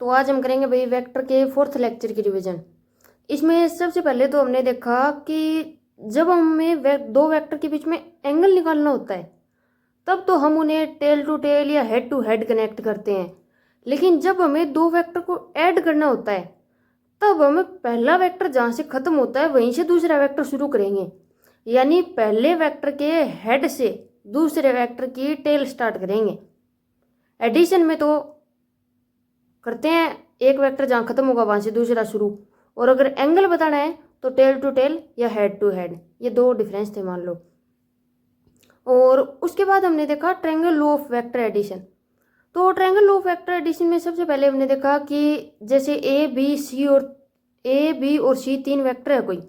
तो आज हम करेंगे भाई वेक्टर के फोर्थ लेक्चर की रिवीजन। इसमें सबसे पहले तो हमने देखा कि जब हमें दो वेक्टर के बीच में एंगल निकालना होता है तब तो हम उन्हें टेल टू टेल या हेड टू हेड कनेक्ट करते हैं, लेकिन जब हमें दो वेक्टर को ऐड करना होता है तब हमें पहला वेक्टर जहाँ से ख़त्म होता है वहीं से दूसरा वेक्टर शुरू करेंगे। यानी पहले वेक्टर के हेड से दूसरे वेक्टर की टेल स्टार्ट करेंगे। एडिशन में तो करते हैं एक वेक्टर जहाँ खत्म होगा वहाँ से दूसरा शुरू, और अगर एंगल बताना है तो टेल टू टेल या हेड टू हेड, ये दो डिफरेंस थे मान लो। और उसके बाद हमने देखा triangle law of vector addition. तो triangle law of vector addition में सबसे पहले हमने देखा कि जैसे ए बी और सी तीन वेक्टर है कोई,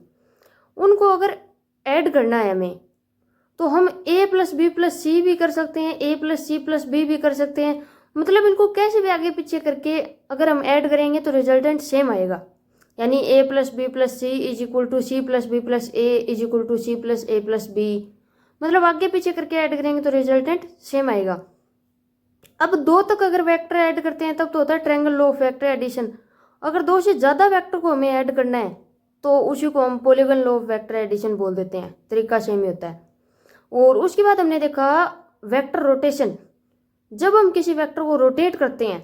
उनको अगर ऐड करना है हमें तो हम ए प्लस बी प्लस सी भी कर सकते हैं, ए प्लस सी प्लस बी भी कर सकते हैं। मतलब इनको कैसे भी आगे पीछे करके अगर हम ऐड करेंगे तो रिजल्टेंट सेम आएगा। यानी A plus B plus C is equal to C plus B plus A is equal to C plus A plus B. मतलब आगे पीछे करके ऐड करेंगे तो रिजल्टेंट सेम आएगा। अब दो तक अगर वेक्टर ऐड करते हैं तब तो होता है triangle law of vector addition. अगर दो से ज़्यादा वेक्टर को हमें ऐड करना है तो उसी को हम polygon law of vector addition बोल देते हैं। तरीका सेम ही होता है। और उसके बाद हमने देखा वेक्टर रोटेशन। जब हम किसी वेक्टर को रोटेट करते हैं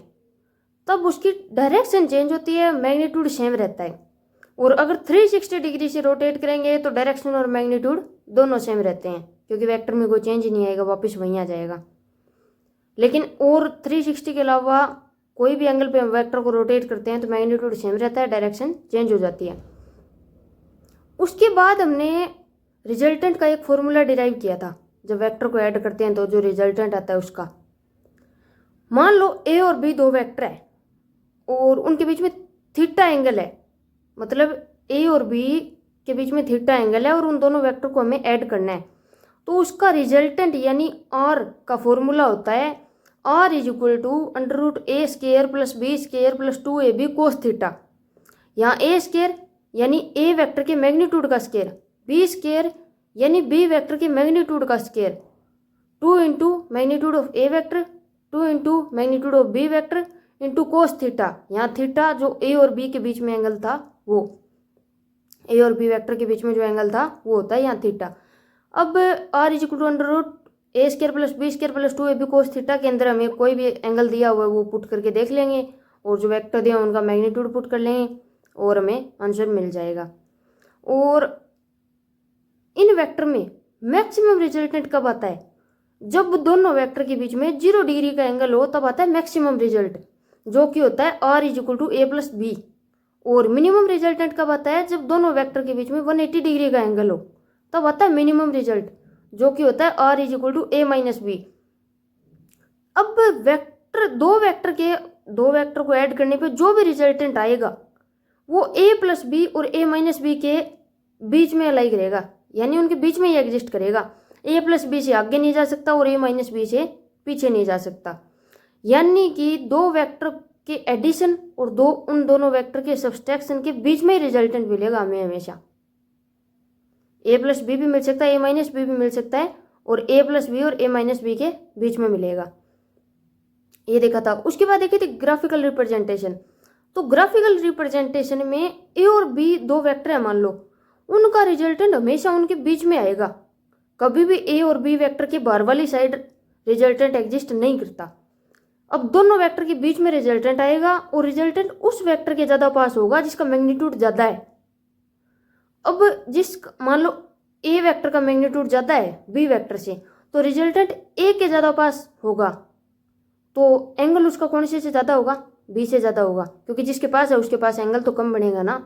तब उसकी डायरेक्शन चेंज होती है, मैग्नीट्यूड सेम रहता है। और अगर 360 डिग्री से रोटेट करेंगे तो डायरेक्शन और मैग्नीट्यूड दोनों सेम रहते हैं, क्योंकि वेक्टर में कोई चेंज नहीं आएगा, वापस वहीं आ जाएगा। लेकिन और 360 के अलावा कोई भी एंगल पे हम वेक्टर को रोटेट करते हैं तो मैग्नीट्यूड सेम रहता है, डायरेक्शन चेंज हो जाती है। उसके बाद हमने रिजल्टेंट का एक फॉर्मूला डिराइव किया था। जब वेक्टर को ऐड करते हैं तो जो रिजल्टेंट आता है उसका, मान लो ए और बी दो वेक्टर है और उनके बीच में थीटा एंगल है। मतलब ए और बी के बीच में थीटा एंगल है और उन दोनों वेक्टर को हमें ऐड करना है, तो उसका रिजल्टेंट यानी आर का फॉर्मूला होता है R is equal to under root A square plus B square plus 2ab cos theta. यहाँ ए स्केयर यानी ए वेक्टर के मैग्नीट्यूड का स्केयर, बी स्केयर यानी बी वेक्टर के मैग्नीट्यूड का square, 2 into magnitude of A vector 2 into magnitude of B vector into cos theta. यहाँ theta जो A और बी के बीच में एंगल था, वो ए और बी वेक्टर के बीच में जो एंगल था वो होता है यहाँ थीटा। अब R is equal to under root A square plus B square plus 2ab cos theta के अंदर हमें कोई भी एंगल दिया हुआ है वो पुट करके देख लेंगे और जो वेक्टर दिया उनका मैग्नीट्यूड पुट कर लेंगे और हमें आंसर मिल जाएगा। और इन वेक्टर में मैक्सिमम रिजल्टेंट कब आता है? जब दोनों वेक्टर के बीच में 0 डिग्री का एंगल हो तब आता है मैक्सिमम रिजल्ट, जो कि होता है R is equal to A plus B. और मिनिमम रिजल्टेंट कब आता है? जब दोनों वेक्टर के बीच में 180 डिग्री का एंगल हो तब आता है मिनिमम रिजल्ट, जो कि होता है R is equal to A minus B. अब दो वेक्टर को ऐड करने पे जो भी रिजल्टेंट आएगा वो ए प्लस बी और ए माइनस बी के बीच में अलाई करेगा, यानी उनके बीच में ही एग्जिस्ट करेगा। ए प्लस बी से आगे नहीं जा सकता और ए माइनस बी से पीछे नहीं जा सकता। यानी कि दो वेक्टर के एडिशन और उन दोनों वेक्टर के सब्सट्रैक्शन के बीच में ही रिजल्टेंट मिलेगा हमें हमेशा। ए प्लस बी भी मिल सकता है, ए माइनस बी भी मिल सकता है, और ए प्लस बी और ए माइनस बी के बीच में मिलेगा। ये देखा था। उसके बाद देखी थी ग्राफिकल रिप्रेजेंटेशन। तो ग्राफिकल रिप्रेजेंटेशन में ए और बी दो वेक्टर है मान लो, उनका रिजल्टेंट हमेशा उनके बीच में आएगा। कभी भी ए और बी वेक्टर के बाहर वाली साइड रिजल्टेंट एग्जिस्ट नहीं करता। अब दोनों वेक्टर के बीच में रिजल्टेंट आएगा और रिजल्टेंट उस वेक्टर के ज़्यादा पास होगा जिसका मैग्नीट्यूड ज़्यादा है। अब मान लो ए वेक्टर का मैग्नीट्यूड ज़्यादा है बी वेक्टर से, तो रिजल्टेंट ए के ज़्यादा पास होगा, तो एंगल उसका कौन से ज़्यादा होगा? बी से ज़्यादा होगा, क्योंकि जिसके पास है उसके पास एंगल तो कम बनेगा ना।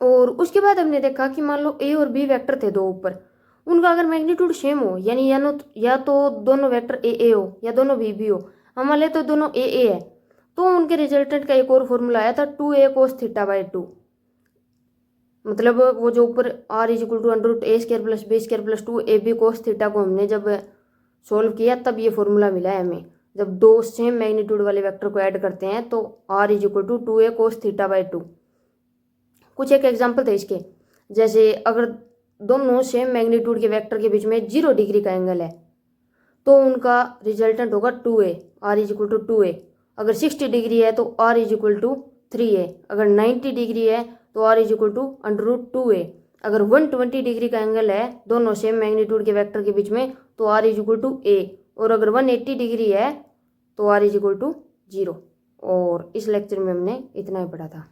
और उसके बाद हमने देखा कि मान लो ए और बी वेक्टर थे दो ऊपर, उनका अगर मैग्नीट्यूड सेम हो, यानी या तो दोनों वेक्टर ए हो या दोनों बी हो, हम मान ले तो दोनों ए है, तो उनके रिजल्टेंट का एक और फॉर्मूला आया था 2a cos थीटा बाई 2। मतलब वो जो ऊपर R is equal to under root A square plus B square plus 2ab cos theta को हमने जब सोल्व किया तब ये फॉर्मूला मिला है हमें। जब दो सेम मैग्नीट्यूड वाले वेक्टर को ऐड करते हैं तो R is equal to 2a cos theta by 2। कुछ एक एग्जाम्पल थे इसके, जैसे अगर दोनों सेम मैग्नीट्यूड के वेक्टर के बीच में 0 डिग्री का एंगल है तो उनका रिजल्टेंट होगा 2a, are is equal to 2a। अगर 60 डिग्री है तो r is equal to 3a, अगर 90 डिग्री है तो r is equal to √2a, अगर 120 डिग्री का एंगल है दोनों सेम मैग्नीट्यूड के वेक्टर के बीच में तो r is equal to a, और अगर 180 डिग्री है तो r इज इक्वल टू 0। और इस लेक्चर में हमने इतना ही पढ़ा था।